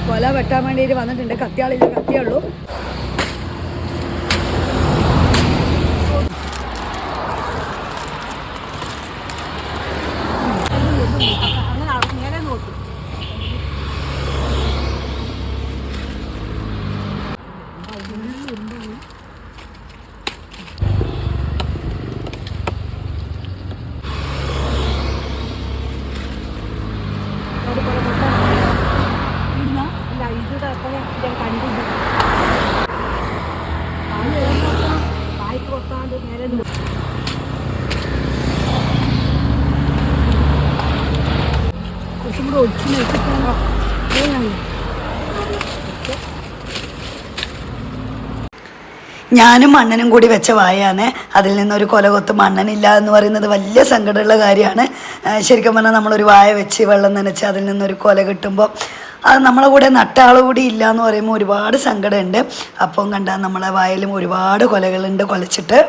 കൊല വെട്ടാൻ വേണ്ടിയിട്ട് വന്നിട്ടുണ്ട്. കത്തിയാളില്ല, കത്തിയുള്ളൂ. ഞാനും മണ്ണനും കൂടി വെച്ച വായാണ്. അതിൽ നിന്നൊരു കൊലകൊത്ത് മണ്ണനില്ല എന്ന് പറയുന്നത് വലിയ സങ്കടമുള്ള കാര്യമാണ്. ശരിക്കും പറഞ്ഞാൽ നമ്മളൊരു വായ വെച്ച് വെള്ളം നനച്ച് അതിൽ നിന്നൊരു കൊല കിട്ടുമ്പോൾ അത് നമ്മളെ കൂടെ നട്ട ആൾ കൂടി ഇല്ല എന്ന് പറയുമ്പോൾ ഒരുപാട് സങ്കടമുണ്ട്. അപ്പം കണ്ടാൽ നമ്മളെ വായലും ഒരുപാട് കൊലകളുണ്ട് കൊലച്ചിട്ട്.